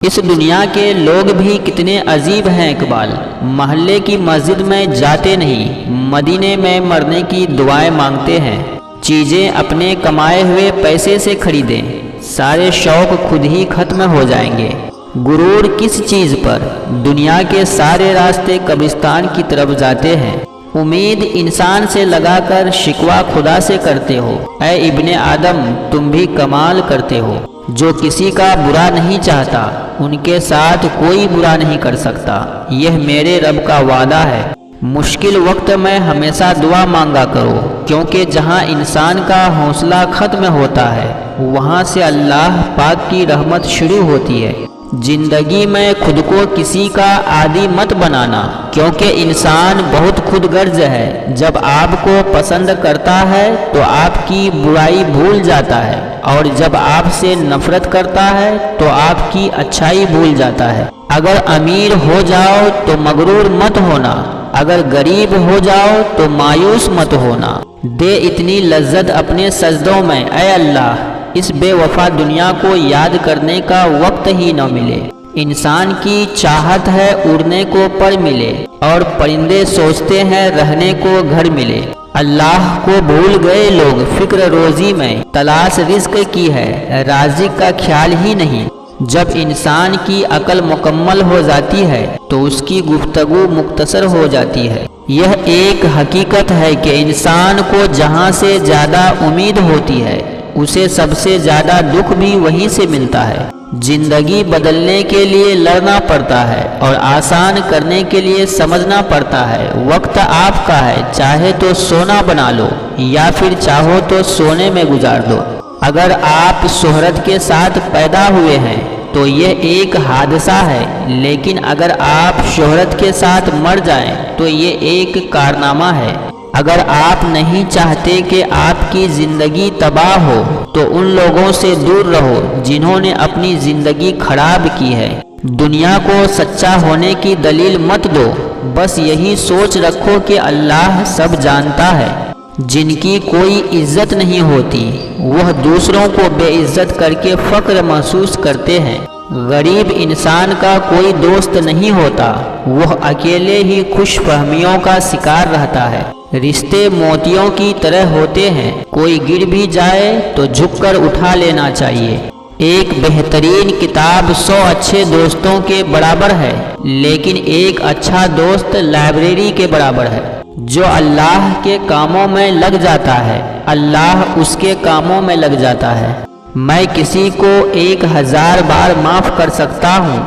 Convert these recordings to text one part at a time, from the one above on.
اس دنیا کے لوگ بھی کتنے عجیب ہیں اقبال، محلے کی مسجد میں جاتے نہیں، مدینے میں مرنے کی دعائیں مانگتے ہیں، چیزیں اپنے کمائے ہوئے پیسے سے خریدیں، سارے شوق خود ہی ختم ہو جائیں گے۔ غرور کس چیز پر؟ دنیا کے سارے راستے قبرستان کی طرف جاتے ہیں۔ امید انسان سے لگا کر شکوہ خدا سے کرتے ہو، اے ابن آدم تم بھی کمال کرتے ہو۔ جو کسی کا برا نہیں چاہتا ان کے ساتھ کوئی برا نہیں کر سکتا، یہ میرے رب کا وعدہ ہے۔ مشکل وقت میں ہمیشہ دعا مانگا کرو، کیونکہ جہاں انسان کا حوصلہ ختم ہوتا ہے وہاں سے اللہ پاک کی رحمت شروع ہوتی ہے۔ زندگی میں خود کو کسی کا عادی مت بنانا، کیونکہ انسان بہت خود غرض ہے۔ جب آپ کو پسند کرتا ہے تو آپ کی برائی بھول جاتا ہے، اور جب آپ سے نفرت کرتا ہے تو آپ کی اچھائی بھول جاتا ہے۔ اگر امیر ہو جاؤ تو مغرور مت ہونا، اگر غریب ہو جاؤ تو مایوس مت ہونا۔ دے اتنی لذت اپنے سجدوں میں اے اللہ، اس بے وفا دنیا کو یاد کرنے کا وقت ہی نہ ملے۔ انسان کی چاہت ہے اڑنے کو پر ملے، اور پرندے سوچتے ہیں رہنے کو گھر ملے۔ اللہ کو بھول گئے لوگ فکر روزی میں، تلاش رزق کی ہے رازق کا خیال ہی نہیں۔ جب انسان کی عقل مکمل ہو جاتی ہے تو اس کی گفتگو مختصر ہو جاتی ہے۔ یہ ایک حقیقت ہے کہ انسان کو جہاں سے زیادہ امید ہوتی ہے اسے سب سے زیادہ دکھ بھی وہیں سے ملتا ہے۔ زندگی بدلنے کے لیے لڑنا پڑتا ہے اور آسان کرنے کے لیے سمجھنا پڑتا ہے۔ وقت آپ کا ہے، چاہے تو سونا بنا لو یا پھر چاہو تو سونے میں گزار دو۔ اگر آپ شہرت کے ساتھ پیدا ہوئے ہیں تو یہ ایک حادثہ ہے، لیکن اگر آپ شہرت کے ساتھ مر جائیں تو یہ ایک کارنامہ ہے۔ اگر آپ نہیں چاہتے کہ آپ کی زندگی تباہ ہو تو ان لوگوں سے دور رہو جنہوں نے اپنی زندگی خراب کی ہے۔ دنیا کو سچا ہونے کی دلیل مت دو، بس یہی سوچ رکھو کہ اللہ سب جانتا ہے۔ جن کی کوئی عزت نہیں ہوتی وہ دوسروں کو بے عزت کر کے فخر محسوس کرتے ہیں۔ غریب انسان کا کوئی دوست نہیں ہوتا، وہ اکیلے ہی خوش فہمیوں کا شکار رہتا ہے۔ رشتے موتیوں کی طرح ہوتے ہیں، کوئی گر بھی جائے تو جھک کر اٹھا لینا چاہیے۔ ایک بہترین کتاب 100 اچھے دوستوں کے برابر ہے، لیکن ایک اچھا دوست لائبریری کے برابر ہے۔ جو اللہ کے کاموں میں لگ جاتا ہے اللہ اس کے کاموں میں لگ جاتا ہے۔ میں کسی کو 1000 بار معاف کر سکتا ہوں،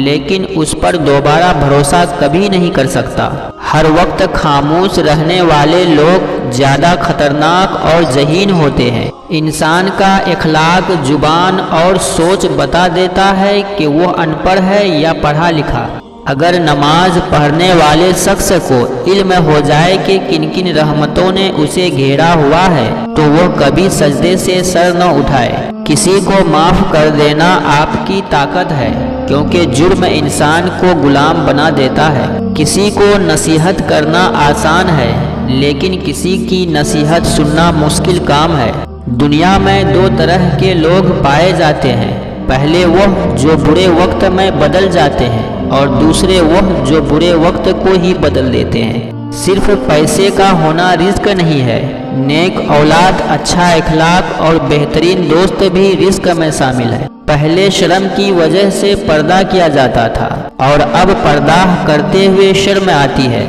لیکن اس پر دوبارہ بھروسہ کبھی نہیں کر سکتا۔ ہر وقت خاموش رہنے والے لوگ زیادہ خطرناک اور ذہین ہوتے ہیں۔ انسان کا اخلاق، زبان اور سوچ بتا دیتا ہے کہ وہ ان پڑھ ہے یا پڑھا لکھا۔ اگر نماز پڑھنے والے شخص کو علم ہو جائے کہ کن کن رحمتوں نے اسے گھیرا ہوا ہے تو وہ کبھی سجدے سے سر نہ اٹھائے۔ کسی کو معاف کر دینا آپ کی طاقت ہے، کیونکہ جرم انسان کو غلام بنا دیتا ہے۔ کسی کو نصیحت کرنا آسان ہے، لیکن کسی کی نصیحت سننا مشکل کام ہے۔ دنیا میں 2 طرح کے لوگ پائے جاتے ہیں، پہلے وہ جو برے وقت میں بدل جاتے ہیں، اور دوسرے وہ جو برے وقت کو ہی بدل دیتے ہیں۔ صرف پیسے کا ہونا رزق نہیں ہے، نیک اولاد، اچھا اخلاق اور بہترین دوست بھی رزق میں شامل ہے۔ پہلے شرم کی وجہ سے پردہ کیا جاتا تھا، اور اب پردہ کرتے ہوئے شرم آتی ہے۔